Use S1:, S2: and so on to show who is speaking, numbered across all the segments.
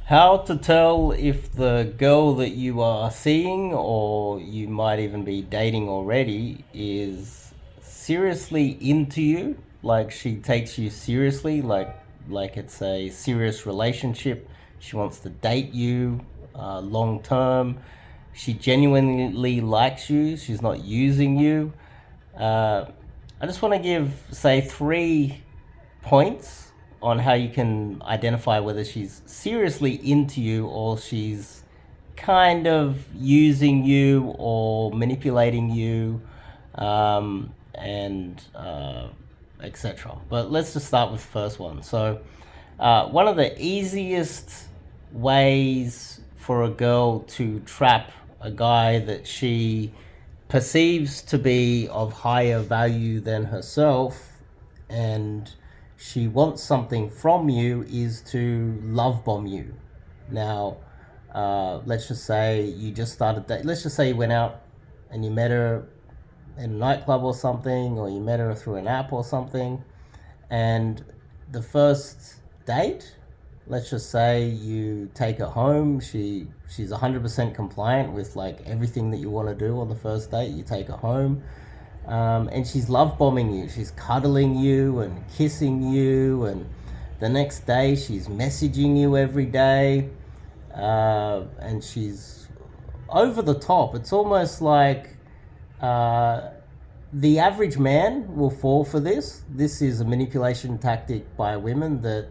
S1: How to tell if the girl that you are seeing, or you might even be dating already, is seriously into you, like she takes you seriously, like it's a serious relationship. She wants to date you long term. She genuinely likes you. She's not using you. Uh, I just want to give, say, 3 points on how you can identify whether she's seriously into you or she's kind of using you or manipulating you, and etc. But let's just start with the first one. So, one of the easiest ways for a girl to trap a guy that she perceives to be of higher value than herself, and she wants something from you, is to love bomb you. Now, let's just say you just started that. Let's just say you went out and you met her in a nightclub or something, or you met her through an app or something, and the first date, let's just say you take her home. She's 100% compliant with like everything that you want to do on the first date. You take her home, and she's love bombing you. She's cuddling you and kissing you, and the next day she's messaging you every day, and she's over the top. It's almost like uh, the average man will fall for this. This is a manipulation tactic by women that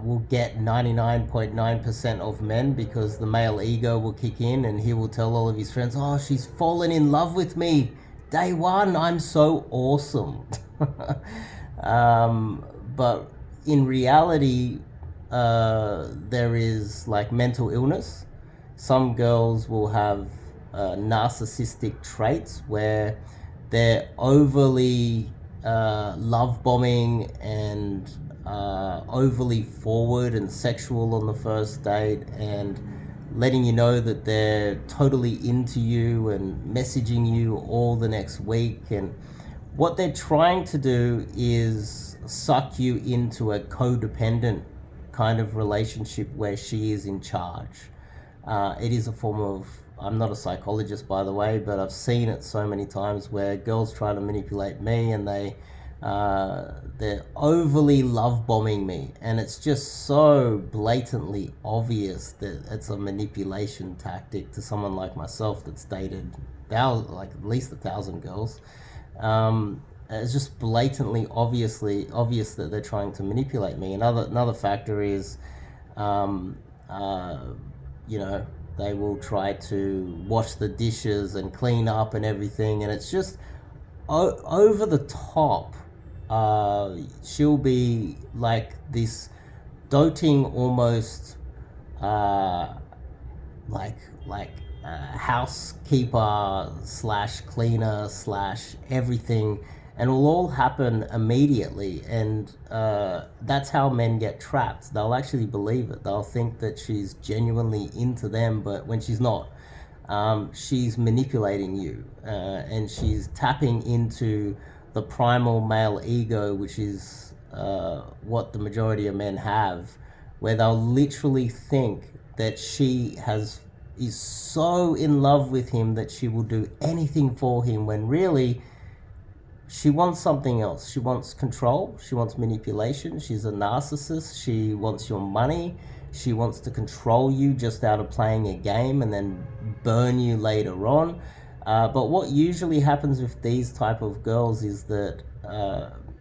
S1: will get 99.9% of men, because the male ego will kick in and he will tell all of his friends, "Oh, she's fallen in love with me. Day one, I'm so awesome." But in reality, there is like mental illness. Some girls will have narcissistic traits where they're overly love bombing and overly forward and sexual on the first date, and letting you know that they're totally into you and messaging you all the next week. And what they're trying to do is suck you into a codependent kind of relationship where she is in charge. It is a form of, I'm not a psychologist, by the way, but I've seen it so many times where girls try to manipulate me, and they're overly love bombing me, and it's just so blatantly obvious that it's a manipulation tactic to someone like myself that's dated like at least 1,000 girls. It's just blatantly obvious that they're trying to manipulate me. Another factor is, um, uh, you know, they will try to wash the dishes and clean up and everything, and it's just over the top. She'll be like this doting, almost uh, like like housekeeper slash cleaner slash everything, and it'll all happen immediately. And that's how men get trapped. They'll actually believe it. They'll think that she's genuinely into them, but when she's not, she's manipulating you, and she's tapping into the primal male ego, which is what the majority of men have, where they'll literally think that she is so in love with him that she will do anything for him, when really she wants something else. She wants control. She wants manipulation. She's a narcissist. She wants your money. She wants to control you just out of playing a game and then burn you later on. But what usually happens with these type of girls is that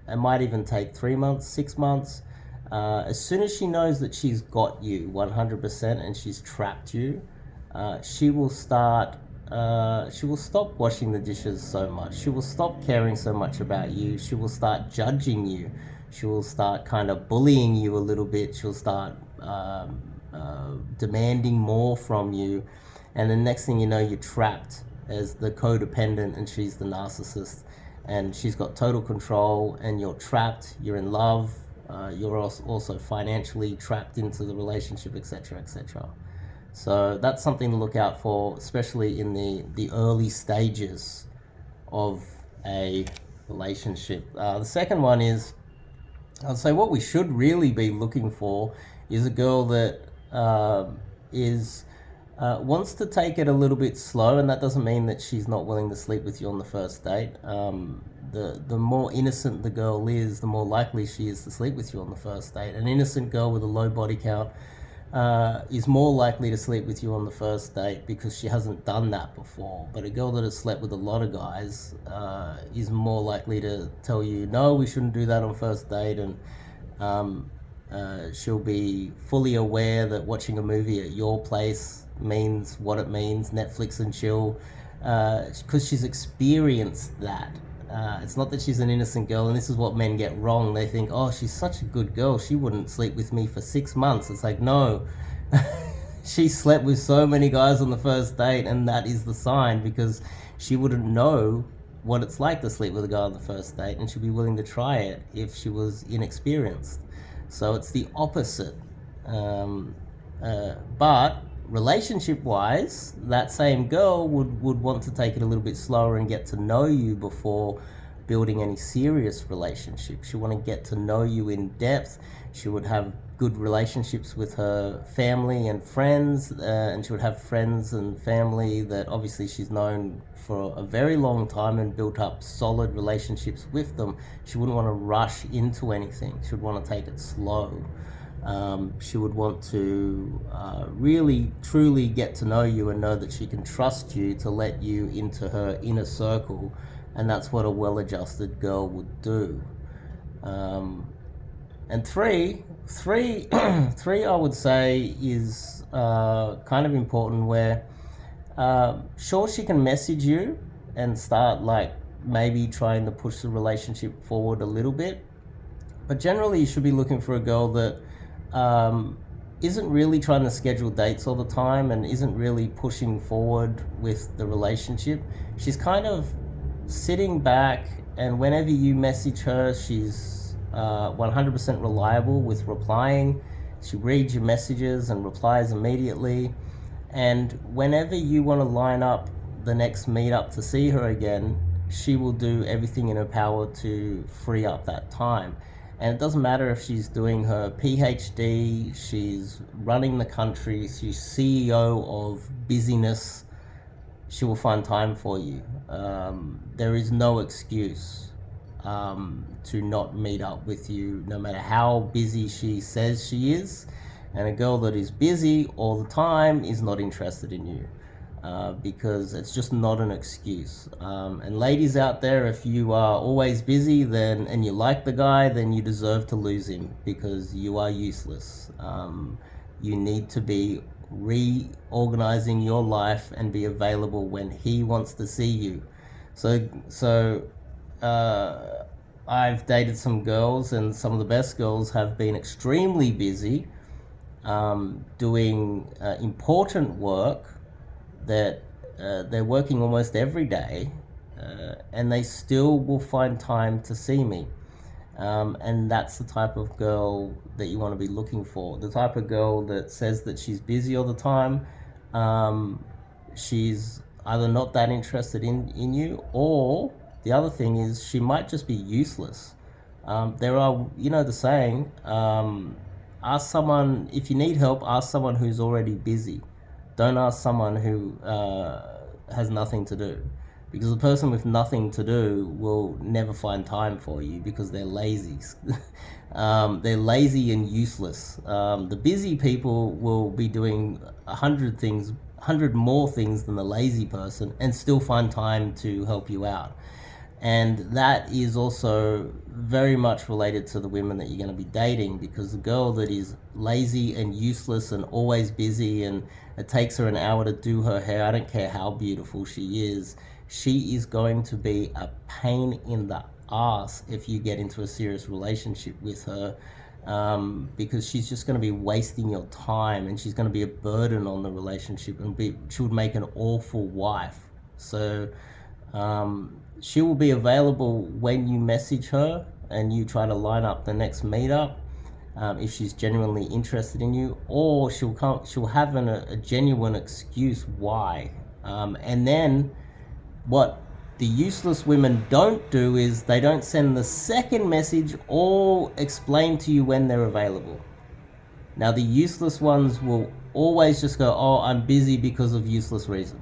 S1: it might even take 3 months, 6 months. As soon as she knows that she's got you 100% and she's trapped you, she will start. She will stop washing the dishes so much. She will stop caring so much about you. She will start judging you. She will start kind of bullying you a little bit. She'll start demanding more from you. And the next thing you know, you're trapped as the codependent, and she's the narcissist. And she's got total control, and you're trapped. You're in love. You're also financially trapped into the relationship, etc., etc. So that's something to look out for, especially in the early stages of a relationship. The second one is, I'd say what we should really be looking for is a girl that is wants to take it a little bit slow, and that doesn't mean that she's not willing to sleep with you on the first date. The more innocent the girl is, the more likely she is to sleep with you on the first date. An innocent girl with a low body count is more likely to sleep with you on the first date because she hasn't done that before. But a girl that has slept with a lot of guys is more likely to tell you, no, we shouldn't do that on first date, and she'll be fully aware that watching a movie at your place means what it means, Netflix and chill, because she's experienced that. It's not that she's an innocent girl, and this is what men get wrong. They think, oh, she's such a good girl, she wouldn't sleep with me for 6 months. It's like, no, she slept with so many guys on the first date, and that is the sign, because she wouldn't know what it's like to sleep with a guy on the first date, and she'd be willing to try it if she was inexperienced. So it's the opposite. But relationship wise, that same girl would want to take it a little bit slower and get to know you before building any serious relationship. She want to get to know you in depth. She would have good relationships with her family and friends, and she would have friends and family that obviously she's known for a very long time and built up solid relationships with them. She wouldn't want to rush into anything. She would want to take it slow. She would want to really truly get to know you and know that she can trust you to let you into her inner circle, and that's what a well-adjusted girl would do. And three, I would say is kind of important, where sure, she can message you and start like maybe trying to push the relationship forward a little bit, but generally you should be looking for a girl that isn't really trying to schedule dates all the time and isn't really pushing forward with the relationship. She's kind of sitting back, and whenever you message her, she's 100% reliable with replying. She reads your messages and replies immediately. And whenever you want to line up the next meetup to see her again, she will do everything in her power to free up that time. And it doesn't matter if she's doing her PhD, she's running the country, she's CEO of busyness, she will find time for you. There is no excuse to not meet up with you, no matter how busy she says she is. And a girl that is busy all the time is not interested in you. Because it's just not an excuse. And ladies out there, if you are always busy and you like the guy, then you deserve to lose him, because you are useless. You need to be reorganizing your life and be available when he wants to see you. So I've dated some girls, and some of the best girls have been extremely busy doing important work that they're working almost every day, and they still will find time to see me. And that's the type of girl that you want to be looking for. The type of girl that says that she's busy all the time, she's either not that interested in you, or the other thing is she might just be useless. There are, the saying, ask someone, if you need help, ask someone who's already busy. Don't ask someone who has nothing to do, because the person with nothing to do will never find time for you because they're lazy. They're lazy and useless. The busy people will be doing 100 more things than the lazy person, and still find time to help you out. And that is also very much related to the women that you're going to be dating, because the girl that is lazy and useless and always busy, and it takes her an hour to do her hair, I don't care how beautiful she is going to be a pain in the ass if you get into a serious relationship with her, because she's just going to be wasting your time, and she's going to be a burden on the relationship, and she would make an awful wife. So she will be available when you message her and you try to line up the next meetup, if she's genuinely interested in you, or she'll have a genuine excuse why. And then what the useless women don't do is they don't send the second message or explain to you when they're available. Now, the useless ones will always just go, oh, I'm busy because of useless reason.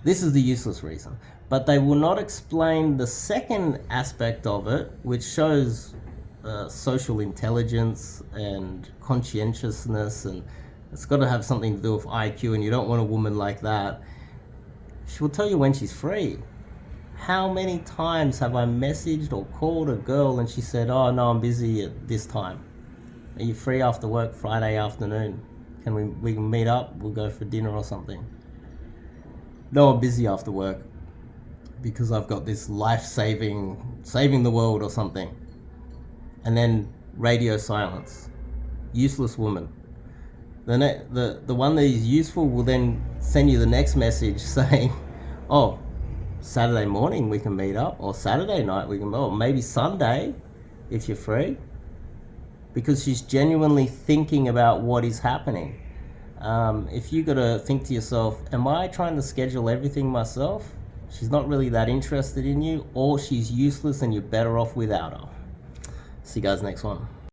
S1: This is the useless reason. But they will not explain the second aspect of it, which shows social intelligence and conscientiousness, and it's got to have something to do with IQ, and you don't want a woman like that. She will tell you when she's free. How many times have I messaged or called a girl and she said, oh no, I'm busy at this time. Are you free after work Friday afternoon? We can meet up, we'll go for dinner or something. No, I'm busy after work because I've got this saving the world or something. And then radio silence. Useless woman. The one that is useful will then send you the next message saying, oh, Saturday morning we can meet up, or Saturday night we can, or maybe Sunday if you're free. Because she's genuinely thinking about what is happening. If you got to think to yourself, am I trying to schedule everything myself? She's not really that interested in you, or she's useless and you're better off without her. See you guys next one.